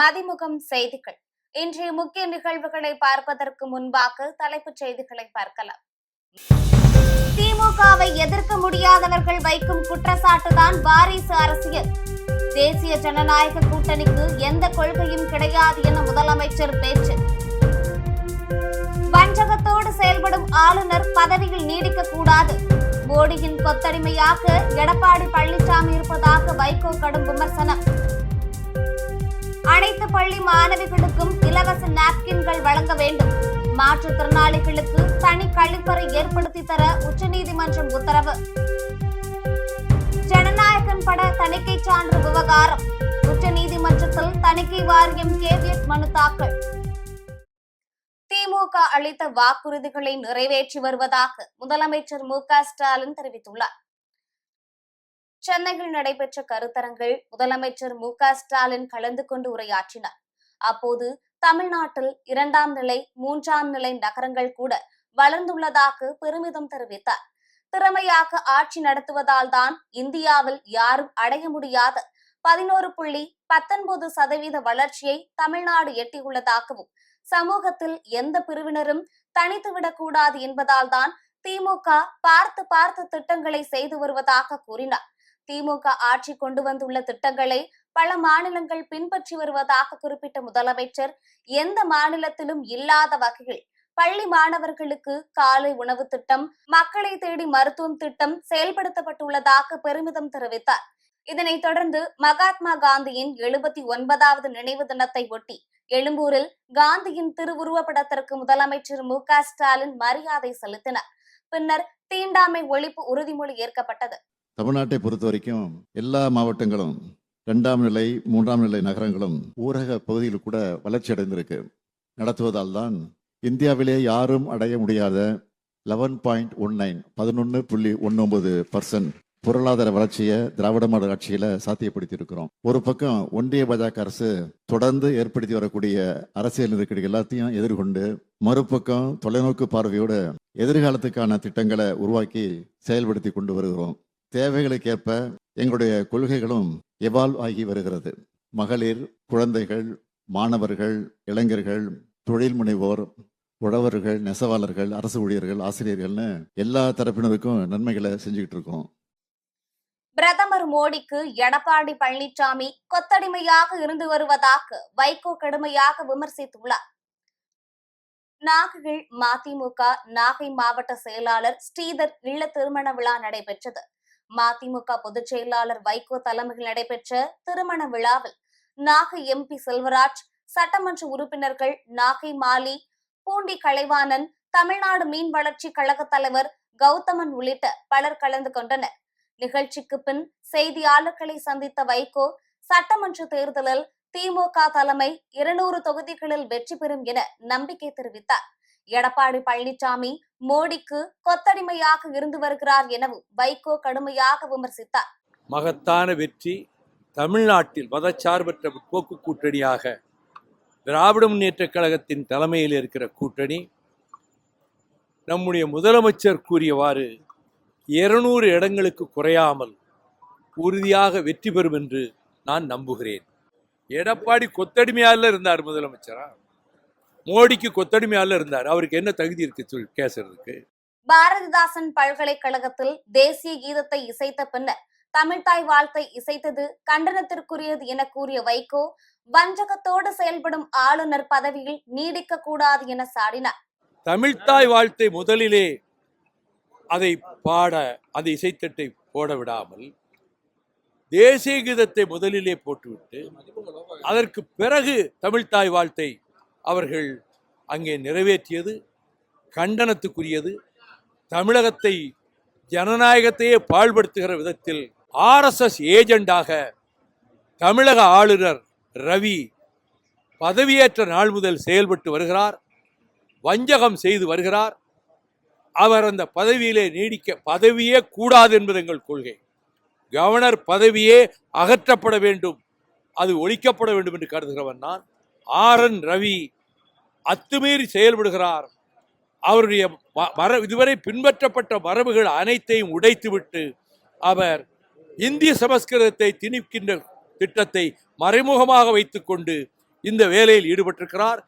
மதிமுகம் செய்திகள். இன்றைய முக்கிய நிகழ்வுகளை பார்ப்பதற்கு முன்பாக தலைப்புச் செய்திகளை பார்க்கலாம். திமுகவை எதிர்க்க முடியாதவர்கள் வைக்கும் குற்றச்சாட்டுதான் வாரிசு அரசியல். தேசிய ஜனநாயக கூட்டணிக்கு எந்த கொள்கையும் கிடையாது என முதலமைச்சர் பேச்சு. வஞ்சகத்தோடு செயல்படும் ஆளுநர் பதவியில் நீடிக்கக்கூடாது. மோடியின் கொத்தடிமையாக எடப்பாடி பழனிசாமி இருப்பதாக வைகோ கடும் விமர்சனம். அனைத்து பள்ளி மாணவிகளுக்கும் இலவச நாப்கின்கள் வழங்க வேண்டும். மாற்றுத்திறனாளிகளுக்கு தனி கழிப்பறை ஏற்படுத்தி தர உச்சநீதிமன்றம் உத்தரவு. ஜனநாயகன் பட தணிக்கை சான்று விவகாரம். உச்சநீதிமன்றத்தில் தணிக்கை வாரியம் கேவியட் மனு தாக்கல். திமுக அளித்த வாக்குறுதிகளை நிறைவேற்றி வருவதாக முதலமைச்சர் மு.க.ஸ்டாலின் தெரிவித்துள்ளார். சென்னையில் நடைபெற்ற கருத்தரங்கில் முதலமைச்சர் மு.க.ஸ்டாலின் கலந்து கொண்டு உரையாற்றினார். அப்போது தமிழ்நாட்டில் 2ஆம் நிலை 3ஆம் நிலை நகரங்கள் கூட வளர்ந்துள்ளதாக பெருமிதம் தெரிவித்தார். திறமையாக ஆட்சி நடத்துவதால் தான் இந்தியாவில் யாரும் அடைய முடியாத 11.19% வளர்ச்சியை தமிழ்நாடு எட்டியுள்ளதாகவும், சமூகத்தில் எந்த பிரிவினரும் தனித்துவிடக்கூடாது என்பதால் தான் திமுக பார்த்து திட்டங்களை செய்து வருவதாக கூறினார். திமுக ஆட்சி கொண்டு வந்துள்ள திட்டங்களை பல மாநிலங்கள் பின்பற்றி வருவதாக குறிப்பிட்ட முதலமைச்சர், எந்த மாநிலத்திலும் இல்லாத வகையில் பள்ளி மாணவர்களுக்கு காலை உணவு திட்டம், மக்களை தேடி மருத்துவம் திட்டம் செயல்படுத்தப்பட்டுள்ளதாக பெருமிதம் தெரிவித்தார். இதனைத் தொடர்ந்து மகாத்மா காந்தியின் 79வது நினைவு தினத்தை ஒட்டி எழும்பூரில் காந்தியின் திருவுருவப்படத்திற்கு முதலமைச்சர் மு.க.ஸ்டாலின் மரியாதை செலுத்தினார். பின்னர் தீண்டாமை ஒழிப்பு உறுதிமொழி ஏற்கப்பட்டது. தமிழ்நாட்டை பொறுத்த வரைக்கும் எல்லா மாவட்டங்களும் 2ஆம் நிலை 3ஆம் நிலை நகரங்களும் ஊரக பகுதியில் கூட வளர்ச்சி அடைந்திருக்கு. நடத்துவதால் தான் இந்தியாவிலே யாரும் அடைய முடியாத 11.19% பொருளாதார வளர்ச்சியை திராவிட மாடல் ஆட்சியில சாத்தியப்படுத்தி இருக்கிறோம். ஒரு பக்கம் ஒன்றிய பாஜக அரசு தொடர்ந்து ஏற்படுத்தி வரக்கூடிய அரசியல் நெருக்கடி எல்லாத்தையும் எதிர்கொண்டு, மறுபக்கம் தொலைநோக்கு பார்வையோடு எதிர்காலத்துக்கான திட்டங்களை உருவாக்கி செயல்படுத்தி கொண்டு வருகிறோம். தேவைகளுக்கேற்ப எங்களுடைய கொள்கைகளும் எவால்வ் ஆகி வருகிறது. மகளிர், குழந்தைகள், மாணவர்கள், இளைஞர்கள், தொழில் முனைவோர், உழவர்கள், நெசவாளர்கள், அரசு ஊழியர்கள், ஆசிரியர்கள்னு எல்லா தரப்பினருக்கும் நன்மைகளை செஞ்சுக்கிட்டு இருக்கோம். பிரதமர் மோடிக்கு எடப்பாடி பழனிசாமி கொத்தடிமையாக இருந்து வருவதாக வைகோ கடுமையாக விமர்சித்துள்ளார். நாகையில் மதிமுக நாகை மாவட்ட செயலாளர் ஸ்ரீதர் இல்ல திருமண விழா நடைபெற்றது. மதிமுக பொதுச் செயலாளர் வைகோ தலைமையில் நடைபெற்ற திருமண விழாவில் நாகை எம்பி செல்வராஜ், சட்டமன்ற உறுப்பினர்கள் நாகை மாலி, பூண்டி கலைவாணன், தமிழ்நாடு மீன் வளர்ச்சி கழக தலைவர் கௌதமன் உள்ளிட்ட பலர் கலந்து கொண்டனர். நிகழ்ச்சிக்கு பின் செய்தியாளர்களை சந்தித்த வைகோ, சட்டமன்ற தேர்தலில் திமுக தலைமை 200 தொகுதிகளில் வெற்றி பெறும் என நம்பிக்கை தெரிவித்தார். எடப்பாடி பழனிசாமி மோடிக்கு கொத்தடிமையாக இருந்து வருகிறார் எனவும் வைகோ கடுமையாக விமர்சித்தார். மகத்தான வெற்றி தமிழ்நாட்டில் மதச்சார்பற்ற முற்போக்கு கூட்டணியாக திராவிட முன்னேற்ற கழகத்தின் தலைமையில் இருக்கிற கூட்டணி நம்முடைய முதலமைச்சர் கூறியவாறு 200 இடங்களுக்கு குறையாமல் உறுதியாக வெற்றி பெறும் என்று நான் நம்புகிறேன். எடப்பாடி கொத்தடிமையால இருந்தார் முதலமைச்சரா? மோடிக்கு கொத்தடிமையால இருந்தார். அவருக்கு என்ன தகுதி இருக்கு பேசுறதுக்கு? பாரதிதாசன் பல்கலைக்கழகத்தில் தேசிய கீதத்தை இசைத்த பின்னர் தமிழ்தாய் வாழ்த்தை இசைத்தது கண்டனத்திற்குரியது என கூறிய வைகோ, வஞ்சகத்தோடு செயல்படும் ஆளுநர் பதவியில் நீடிக்க கூடாது என சாடினார். தமிழ்தாய் வாழ்த்தை முதலிலே அதை பாட, அந்த இசைத்தட்டை போட விடாமல் தேசிய கீதத்தை முதலிலே போட்டுவிட்டு அதற்கு பிறகு தமிழ்தாய் வாழ்த்தை அவர்கள் அங்கே நிறைவேற்றியது கண்டனத்துக்குரியது. தமிழகத்தை, ஜனநாயகத்தையே பாழ்படுத்துகிற விதத்தில் RSS ஏஜெண்டாக தமிழக ஆளுநர் ரவி பதவியேற்ற நாள் முதல் செயல்பட்டு வருகிறார். வஞ்சகம் செய்து வருகிறார். அவர் அந்த பதவியிலே பதவியே கூடாது என்பது எங்கள் கொள்கை. கவர்னர் பதவியே அகற்றப்பட வேண்டும், அது ஒழிக்கப்பட வேண்டும் என்று கருதுகிறவன் நான். RN ரவி அத்துமீறி செயல்படுகிறார். அவருடைய இதுவரை பின்பற்றப்பட்ட மரபுகள் அனைத்தையும் உடைத்துவிட்டு அவர் இந்திய சமஸ்கிருதத்தை திணிக்கின்ற திட்டத்தை மறைமுகமாக வைத்துக் கொண்டு இந்த வேலையில் ஈடுபட்டிருக்கிறார்.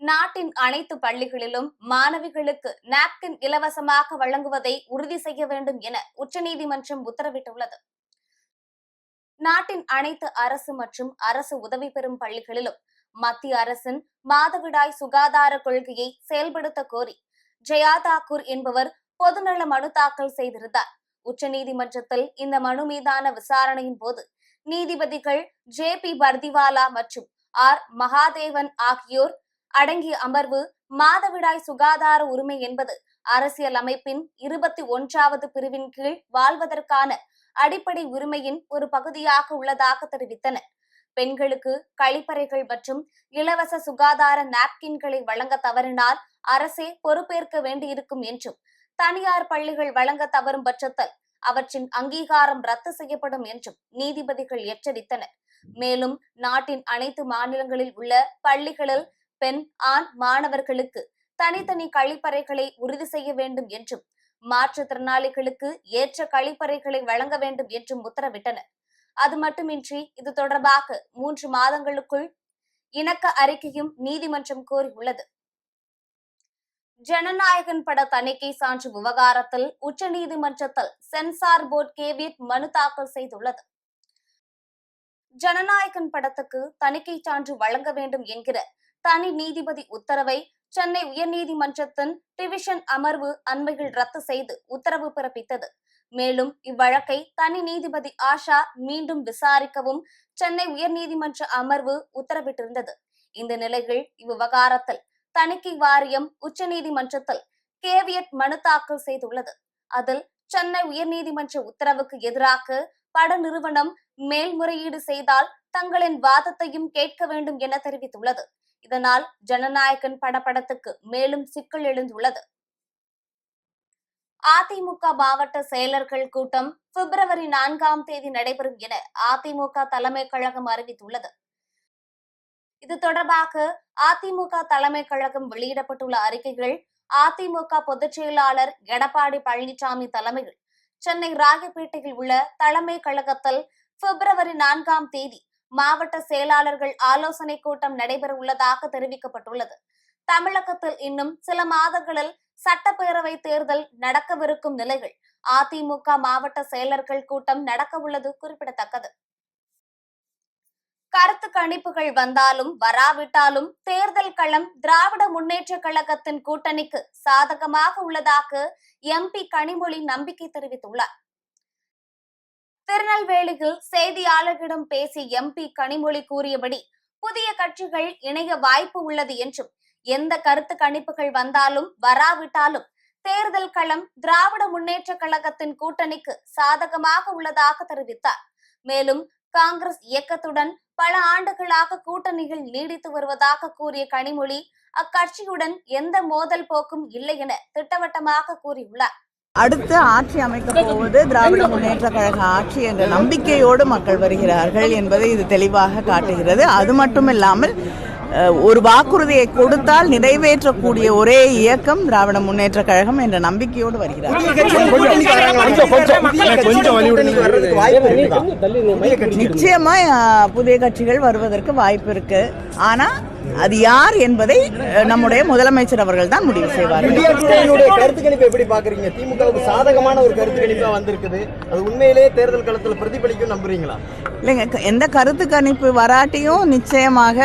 நாட்டின் அனைத்து பள்ளிகளிலும் மாணவிகளுக்கு நாப்கின் இலவசமாக வழங்குவதை உறுதி செய்ய வேண்டும் என உச்சநீதிமன்றம் உத்தரவிட்டுள்ளது. நாட்டின் அனைத்து அரசு மற்றும் அரசு உதவி பெறும் பள்ளிகளிலும் மத்திய அரசின் மாதவிடாய் சுகாதார கொள்கையை செயல்படுத்த கோரி ஜெயா தாக்கூர் என்பவர் பொதுநல மனு தாக்கல் செய்திருந்தார். உச்சநீதிமன்றத்தில் இந்த மனு மீதான விசாரணையின் போது நீதிபதிகள் JP பர்திவாலா மற்றும் R மகாதேவன் ஆகியோர் அடங்கிய அமர்வு மாதவிடாய் சுகாதார உரிமை என்பது அரசியல் அமைப்பின் 21வது பிரிவின் கீழ் வாழ்வதற்கான அடிப்படை உரிமையின் ஒரு பகுதியாக உள்ளதாக தெரிவித்தனர். பெண்களுக்கு கழிப்பறைகள் மற்றும் இலவச சுகாதார நாப்கின்களை வழங்க தவறினால் அரசே பொறுப்பேற்க வேண்டியிருக்கும் என்றும், தனியார் பள்ளிகள் வழங்க தவறும் பட்சத்தில் அவற்றின் அங்கீகாரம் ரத்து செய்யப்படும் என்றும் நீதிபதிகள் எச்சரித்தனர். மேலும் நாட்டின் அனைத்து மாநிலங்களில் உள்ள பள்ளிகளில் பெண், ஆண் மாணவர்களுக்கு தனித்தனி கழிப்பறைகளை உறுதி செய்ய வேண்டும் என்றும், மாற்றுத்திறனாளிகளுக்கு ஏற்ற கழிப்பறைகளை வழங்க வேண்டும் என்றும் உத்தரவிட்டனர். அது மட்டுமின்றி இது தொடர்பாக 3 மாதங்களுக்குள் இணக்க அறிக்கையும் நீதிமன்றம் கோரியுள்ளது. ஜனநாயகன் பட தணிக்கை சான்று விவகாரத்தில் உச்சநீதிமன்றத்தில் சென்சார் போர்டு கேவியட் மனு தாக்கல் செய்துள்ளது. ஜனநாயகன் படத்துக்கு தணிக்கை சான்று வழங்க வேண்டும் என்கிற தனி நீதிபதி உத்தரவை சென்னை உயர்நீதிமன்றத்தின் டிவிஷன் அமர்வு அண்மையில் ரத்து செய்து உத்தரவு பிறப்பித்தது. மேலும் இவ்வழக்கை தனி நீதிபதி ஆஷா மீண்டும் விசாரிக்கவும் சென்னை உயர்நீதிமன்ற அமர்வு உத்தரவிட்டிருந்தது. இந்த நிலையில் இவ்விவகாரத்தில் தணிக்கை வாரியம் உச்சநீதிமன்றத்தில் கேவியட் மனு தாக்கல் செய்துள்ளது. அதில் சென்னை உயர்நீதிமன்ற உத்தரவுக்கு எதிராக பட நிறுவனம் மேல்முறையீடு செய்தால் தங்களின் வாதத்தையும் கேட்க வேண்டும் என தெரிவித்துள்ளது. இதனால் ஜனநாயகன் படத்துக்கு மேலும் சிக்கல் எழுந்துள்ளது. அதிமுக மாவட்ட செயலர்கள் கூட்டம் பிப்ரவரி 4ஆம் தேதி நடைபெறும் என அதிமுக தலைமை கழகம் அறிவித்துள்ளது. இது தொடர்பாக அதிமுக தலைமை கழகம் வெளியிடப்பட்டுள்ள அறிக்கைகள், அதிமுக பொதுச் செயலாளர் எடப்பாடி பழனிசாமி தலைமையில் சென்னை ராயப்பேட்டையில் உள்ள தலைமை கழகத்தில் பிப்ரவரி 4ஆம் தேதி மாவட்ட செயலாளர்கள் ஆலோசனை கூட்டம் நடைபெற உள்ளதாக தெரிவிக்கப்பட்டுள்ளது. தமிழகத்தில் இன்னும் சில மாதங்களில் சட்டப்பேரவை தேர்தல் நடக்கவிருக்கும் நிலையில் அதிமுக மாவட்ட செயலர்கள் கூட்டம் நடக்க உள்ளது குறிப்பிடத்தக்கது. கருத்து கணிப்புகள் வந்தாலும் வராவிட்டாலும் தேர்தல் களம் திராவிட முன்னேற்ற கழகத்தின் கூட்டணிக்கு சாதகமாக உள்ளதாக MP கனிமொழி நம்பிக்கை தெரிவித்துள்ளார். திருநெல்வேலியில் செய்தியாளர்களிடம் பேசிய MP கனிமொழி கூறியபடி புதிய கட்சிகள் இணைய வாய்ப்பு உள்ளது என்றும், எந்த கருத்து கணிப்புகள் வந்தாலும் வராவிட்டாலும் தேர்தல் களம் திராவிட முன்னேற்ற கழகத்தின் கூட்டணிக்கு சாதகமாக உள்ளதாக தெரிவித்தார். மேலும் காங்கிரஸ் இயக்கத்துடன் பல ஆண்டுகளாக கூட்டணியில் நீடித்து வருவதாக கூறிய கனிமொழி, அக்கட்சியுடன் எந்த மோதல் போக்கும் இல்லை என திட்டவட்டமாக கூறியுள்ளார். அடுத்து ஆட்சி அமைக்கப் போவது திராவிட முன்னேற்ற கழக ஆட்சி என்ற நம்பிக்கையோடு மக்கள் வருகிறார்கள் என்பதை இது தெளிவாக காட்டுகிறது. அது மட்டுமில்லாமல் ஒரு வாக்குறுதியை கொடுத்தால் நிறைவேற்றக்கூடிய ஒரே இயக்கம் திராவிட முன்னேற்ற கழகம் என்ற நம்பிக்கையோடு வருகிறார். நிச்சயமா புதிய கட்சிகள் வருவதற்கு வாய்ப்பு இருக்கு. ஆனா அது யார் என்பதை நம்முடைய முதலமைச்சர் அவர்கள் தான் முடிவு செய்வார்கள். கருத்து கணிப்பு எப்படி பாக்குறீங்க? திமுகவுக்கு சாதகமான ஒரு கருத்து கணிப்பா வந்திருக்குது. அது உண்மையிலேயே தேர்தல் களத்தில் பிரதிபலிக்கும் நம்புறீங்களா? இல்லைங்க, எந்த கருத்து கணிப்பு வராட்டியும் நிச்சயமாக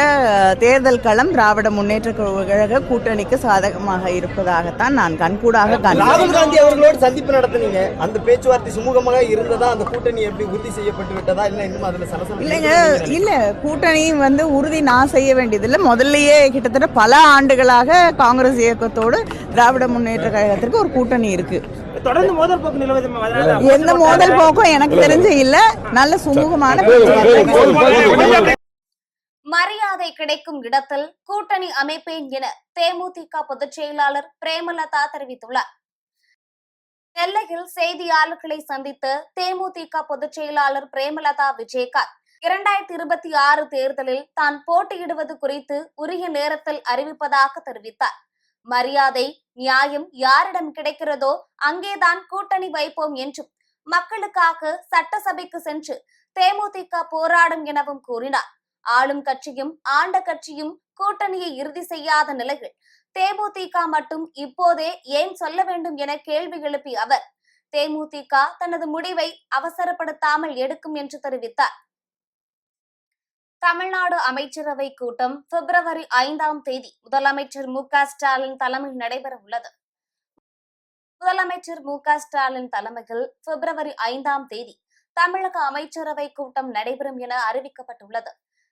தேர்தல் களம் திராவிட முன்னேற்ற கழக கூட்டணிக்கு சாதகமாக இருப்பதாகத்தான் நான் கண்கூடாக ராகுல் காந்தி அவர்களோடு சந்திப்பு நடத்தினீங்க. அந்த பேச்சுவார்த்தை சுமூகமாக இருந்ததா? அந்த கூட்டணி எப்படி உறுதி செய்யப்பட்டு விட்டதா? இல்ல இன்னும் அதுல சலசலப்பு? இல்லைங்க, இல்ல கூட்டணி உறுதி நான் செய்ய வேண்டியதில்லை. முதல்லயே கிட்டத்தட்ட பல ஆண்டுகளாக காங்கிரஸ் இயக்கத்தோடு திராவிட முன்னேற்ற கழகத்திற்கு ஒரு கூட்டணி இருக்கு. தொடர்ந்து மோதல் போக்கு நிலவுது. எந்த மோதல் போக்கும் எனக்கு தெரிஞ்சு இல்ல. நல்ல சுமூகமான மரியாதை கிடைக்கும் இடத்தில் கூட்டணி அமைப்பேன் என தேமுதிக பொதுச் செயலாளர் பிரேமலதா தெரிவித்துள்ளார். நெல்லையில் செய்தியாளர்களை சந்தித்த தேமுதிக பொதுச் செயலாளர் பிரேமலதா விஜயகாந்த் 2026 தேர்தலில் தான் போட்டியிடுவது குறித்து உரிய நேரத்தில் அறிவிப்பதாக தெரிவித்தார். மரியாதை, நியாயம் யாரிடம் கிடைக்கிறதோ அங்கேதான் கூட்டணி வைப்போம் என்றும், மக்களுக்காக சட்டசபைக்கு சென்று தேமுதிக போராடும் எனவும் கூறினார். ஆளும் கட்சியும் ஆண்ட கட்சியும் கூட்டணியை இறுதி செய்யாத நிலையில் தேமுதிக மட்டும் இப்போதே ஏன் சொல்ல வேண்டும் என கேள்வி எழுப்பிய அவர், தேமுதிக தனது முடிவை அவசரப்படுத்தாமல் எடுக்கும் என்று தெரிவித்தார். தமிழ்நாடு அமைச்சரவை கூட்டம் பிப்ரவரி 5ஆம் தேதி முதலமைச்சர் மு.க.ஸ்டாலின் தலைமையில் நடைபெற உள்ளது. முதலமைச்சர் மு.க.ஸ்டாலின் தலைமையில் பிப்ரவரி 5ஆம் தேதி தமிழக அமைச்சரவை கூட்டம் நடைபெறும் என அறிவிக்கப்பட்டுள்ளது.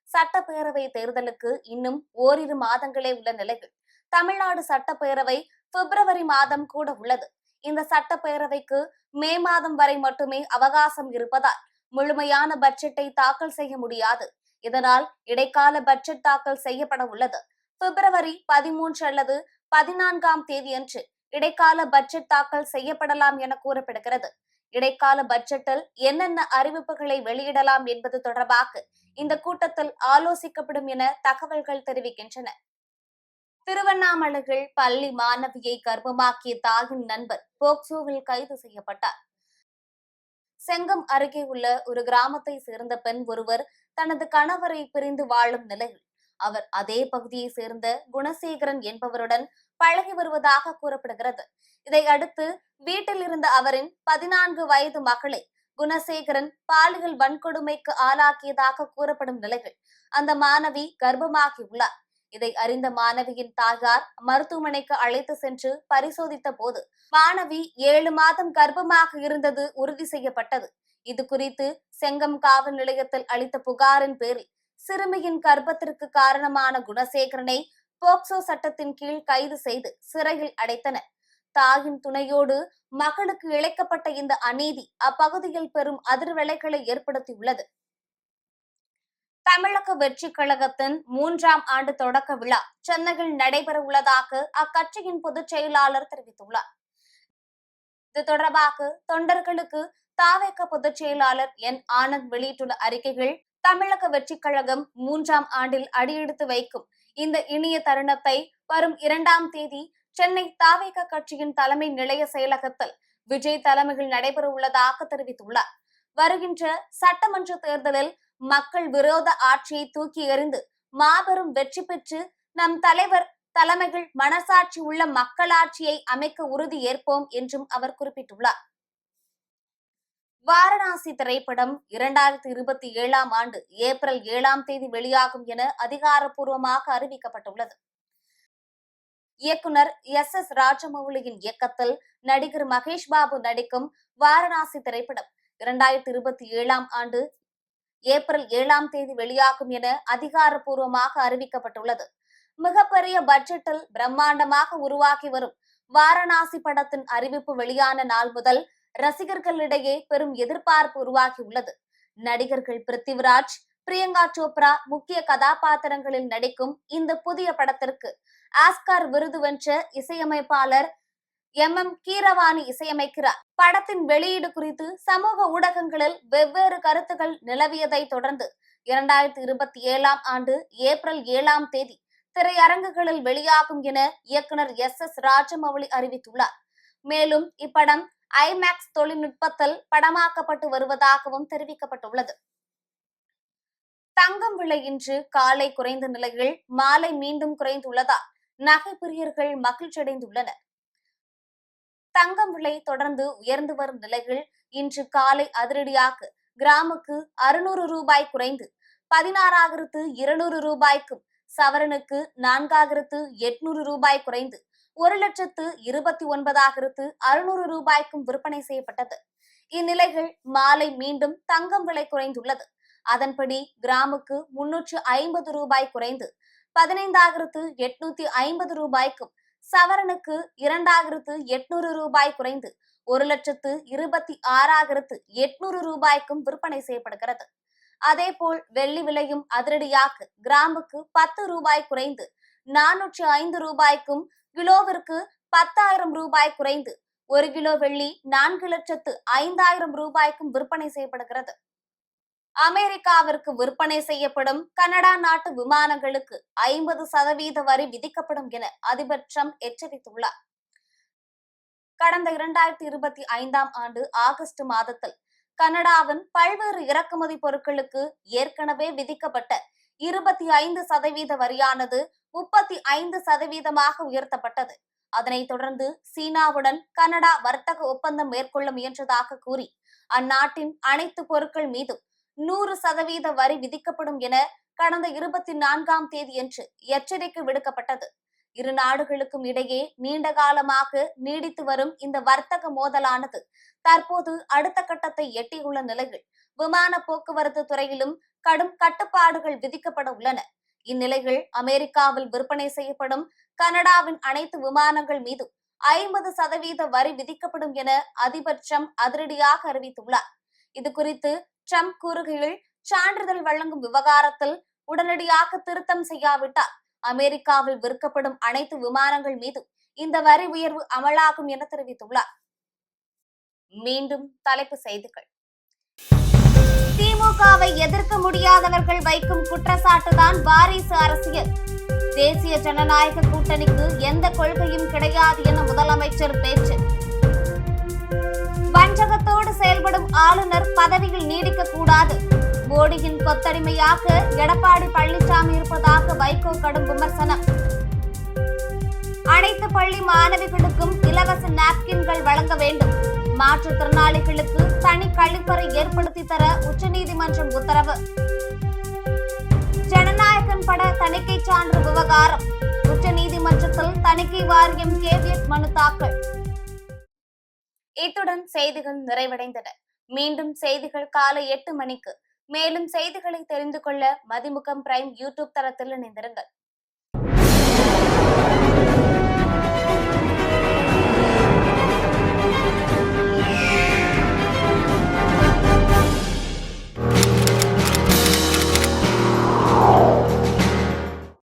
சட்டப்பேரவை தேர்தலுக்கு இன்னும் ஓரிரு மாதங்களே உள்ள நிலையில் தமிழ்நாடு சட்டப்பேரவை பிப்ரவரி மாதம் கூட உள்ளது. இந்த சட்டப்பேரவைக்கு மே மாதம் வரை மட்டுமே அவகாசம் இருப்பதால் முழுமையான பட்ஜெட்டை தாக்கல் செய்ய முடியாது. இதனால் இடைக்கால பட்ஜெட் தாக்கல் செய்யப்பட உள்ளது. பிப்ரவரி 13 அல்லது 14ஆம் தேதியன்று இடைக்கால பட்ஜெட் தாக்கல் செய்யப்படலாம் என கூறப்படுகிறது. இடைக்கால பட்ஜெட்டில் என்னென்ன அறிவிப்புகளை வெளியிடலாம் என்பது தொடர்பாக இந்த கூட்டத்தில் ஆலோசிக்கப்படும் என தகவல்கள் தெரிவிக்கின்றன. திருவண்ணாமலையில் பள்ளி மாணவியை கர்ப்பமாக்கிய தாயின் நண்பர் போக்சோவில் கைது செய்யப்பட்டார். செங்கம் அருகே உள்ள ஒரு கிராமத்தை சேர்ந்த பெண் ஒருவர் தனது கணவரை பிரிந்து வாழும் நிலையில் அவர் அதே பகுதியை சேர்ந்த குணசேகரன் என்பவருடன் பழகி வருவதாக கூறப்படுகிறது. இதையடுத்து வீட்டில் இருந்த அவரின் 14 வயது மகளை குணசேகரன் பாலியல் வன்கொடுமைக்கு ஆளாக்கியதாக கூறப்படும் நிலையில் அந்த மாணவி கர்ப்பமாகியுள்ளார். இதை அறிந்த மாணவியின் தாயார் மருத்துவமனைக்கு அழைத்து சென்று பரிசோதித்த போது மாணவி 7 மாதம் கர்ப்பமாக இருந்தது உறுதி செய்யப்பட்டது. இது குறித்து செங்கம் காவல் நிலையத்தில் அளித்த புகாரின் பேரில் சிறுமியின் கர்ப்பத்திற்கு காரணமான குணசேகரனை போக்சோ சட்டத்தின் கீழ் கைது செய்து சிறையில் அடைத்தனர். தாயின் துணையோடு மகளுக்கு இழைக்கப்பட்ட இந்த அநீதி அப்பகுதியில் பெரும் அதிர்வலைகளை ஏற்படுத்தியுள்ளது. தமிழக வெற்றி கழகத்தின் 3ஆம் ஆண்டு தொடக்க விழா சென்னையில் நடைபெற உள்ளதாக அக்கட்சியின் பொதுச் செயலாளர் தெரிவித்துள்ளார். இது தொடர்பாக தொண்டர்களுக்கு தவேக பொதுச் செயலாளர் என். ஆனந்த் வெளியிட்டுள்ள அறிக்கைகள், தமிழக வெற்றி கழகம் 3ஆம் ஆண்டில் அடியெடுத்து வைக்கும் இந்த இனிய தருணத்தை வரும் 2ஆம் தேதி சென்னை தவேக கட்சியின் தலைமை நிலைய செயலகத்தில் விஜய் தலைமையில் நடைபெற உள்ளதாக தெரிவித்துள்ளார். வருகின்ற சட்டமன்ற தேர்தலில் மக்கள் விரோத ஆட்சியை தூக்கி எறிந்து மாபெரும் வெற்றி பெற்று நம் தலைவர் தலைமையில் மனசாட்சி உள்ள மக்களாட்சியை அமைக்க உறுதி ஏற்போம் என்றும் அவர் குறிப்பிட்டுள்ளார். வாரணாசி திரைப்படம் 2027ஆம் ஆண்டு ஏப்ரல் 7ஆம் தேதி வெளியாகும் என அதிகாரப்பூர்வமாக அறிவிக்கப்பட்டுள்ளது. இயக்குனர் எஸ். ராஜமௌலியின் இயக்கத்தில் நடிகர் மகேஷ் பாபு நடிக்கும் வாரணாசி திரைப்படம் 2027ஆம் ஆண்டு ஏப்ரல் 7ஆம் தேதி வெளியாகும் என அதிகாரப்பூர்வமாக அறிவிக்கப்பட்டுள்ளது. மிகப்பெரிய பட்ஜெட்டில் பிரம்மாண்டமாக உருவாக்கி வரும் வாரணாசி படத்தின் அறிவிப்பு வெளியான நாள் முதல் ரசிகர்களிடையே பெரும் எதிர்பார்ப்பு உருவாகியுள்ளது. நடிகர்கள் பிருத்திவிராஜ், பிரியங்கா சோப்ரா முக்கிய கதாபாத்திரங்களில் நடிக்கும் இந்த புதிய படத்திற்கு ஆஸ்கார் விருது வென்ற இசையமைப்பாளர் எம். கீரவாணி இசையமைக்கிறார். படத்தின் வெளியீடு குறித்து சமூக ஊடகங்களில் வெவ்வேறு கருத்துக்கள் நிலவியதை தொடர்ந்து 2027ஆம் ஆண்டு ஏப்ரல் 7ஆம் தேதி திரையரங்குகளில் வெளியாகும் என இயக்குனர் எஸ். ராஜமௌலி அறிவித்துள்ளார். மேலும் இப்படம் ஐமேக்ஸ் தொழில்நுட்பத்தில் படமாக்கப்பட்டு வருவதாகவும் தெரிவிக்கப்பட்டுள்ளது. தங்கம் விலை இன்று காலை குறைந்த நிலையில் மாலை மீண்டும் குறைந்துள்ளதால் நகை பிரியர்கள் மகிழ்ச்சியடைந்துள்ளனர். தங்கம் விலை தொடர்ந்து உயர்ந்து வரும் நிலையில் இன்று காலை அதிரடியாக கிராமுக்கு 600 ரூபாய் குறைந்து 16,200 ரூபாய்க்கும், சவரனுக்கு 4,800 ரூபாய் குறைந்து 1,29,600 ரூபாய்க்கும் விற்பனை செய்யப்பட்டது. இந்நிலையில் மாலை மீண்டும் தங்கம் விலை குறைந்துள்ளது. அதன்படி கிராமுக்கு 350 ரூபாய் குறைந்து 15,850 ரூபாய்க்கும், சவரனுக்கு 2,800 ரூபாய் குறைந்து 1,26,800 ரூபாய்க்கும் விற்பனை செய்யப்படுகிறது. அதேபோல் வெள்ளி விலையும் அதிரடியாக கிராமுக்கு 10 ரூபாய் குறைந்து 405 ரூபாய்க்கும், கிலோவிற்கு 10,000 ரூபாய் குறைந்து 1 கிலோ வெள்ளி 4,05,000 ரூபாய்க்கும் விற்பனை செய்யப்படுகிறது. அமெரிக்காவிற்கு விற்பனை செய்யப்படும் கனடா நாட்டு விமானங்களுக்கு 50% வரி விதிக்கப்படும் என அதிபர் ட்ரம்ப் எச்சரித்துள்ளார். கடந்த 2025ஆம் ஆண்டு ஆகஸ்ட் மாதத்தில் கனடாவின் பல்வேறு இறக்குமதி பொருட்களுக்கு ஏற்கனவே விதிக்கப்பட்ட 25% வரியானது 35% உயர்த்தப்பட்டது. அதனைத் தொடர்ந்து சீனாவுடன் கனடா வர்த்தக ஒப்பந்தம் மேற்கொள்ள முயன்றதாக கூறி அந்நாட்டின் அனைத்து பொருட்கள் மீதும் 100% வரி விதிக்கப்படும் என கடந்த 24ஆம் தேதியன்று எச்சரிக்கை விடுக்கப்பட்டது. இரு நாடுகளுக்கும் இடையே நீண்ட காலமாக நீடித்து வரும் இந்த வர்த்தக மோதலானது தற்போது அடுத்த கட்டத்தை எட்டியுள்ள நிலையில் விமான போக்குவரத்து துறையிலும் கடும் கட்டுப்பாடுகள் விதிக்கப்பட உள்ளன. இந்நிலையில் அமெரிக்காவில் விற்பனை செய்யப்படும் கனடாவின் அனைத்து விமானங்கள் மீதும் 50% வரி விதிக்கப்படும் என அதிபர் ட்ரம்ப் அதிரடியாக அறிவித்துள்ளார். இதுகுறித்து ட்ரம்ப் கூறுகையில், சான்றிதழ் வழங்கும் விவகாரத்தில் உடனடியாக திருத்தம் செய்யாவிட்டால் அமெரிக்காவில் விற்கப்படும் அனைத்து விமானங்கள் மீதும் இந்த வரி உயர்வு அமலாகும் என தெரிவித்துள்ளார். மீண்டும் தலைப்புச் செய்திகள். திமுகவை எதிர்க்க முடியாதவர்கள் வைக்கும் குற்றச்சாட்டுதான் வாரிசு அரசியல். தேசிய ஜனநாயக கூட்டணிக்கு எந்த கொள்கையும் கிடையாது என முதலமைச்சர் பேச்சு. வஞ்சகத்தோடு செயல்படும் ஆளுநர் பதவியில் நீடிக்க கூடாது. மோடியின் கொத்தடிமையாக எடப்பாடி பழனிசாமி இருப்பதாக வைகோ கடும் விமர்சனம். அனைத்து பள்ளி மாணவிகளுக்கும் இலவச நாப்கின்கள் வழங்க வேண்டும். மாற்றுத்திறனாளிகளுக்கு தனி கழிப்பறை ஏற்படுத்தி தர உச்சநீதிமன்றம் உத்தரவு. ஜனநாயகன் பட தணிக்கை சான்று விவகாரம் உச்சநீதிமன்றத்தில் தணிக்கை வாரியம் கேவியட் மனு தாக்கல். இத்துடன் செய்திகள் நிறைவடைந்தன. மீண்டும் செய்திகள் காலை 8 மணிக்கு. மேலும் செய்திகளை தெரிந்து கொள்ள மதிமுகம் பிரைம் யூடியூப் தளத்தில் இணைந்திருங்கள்.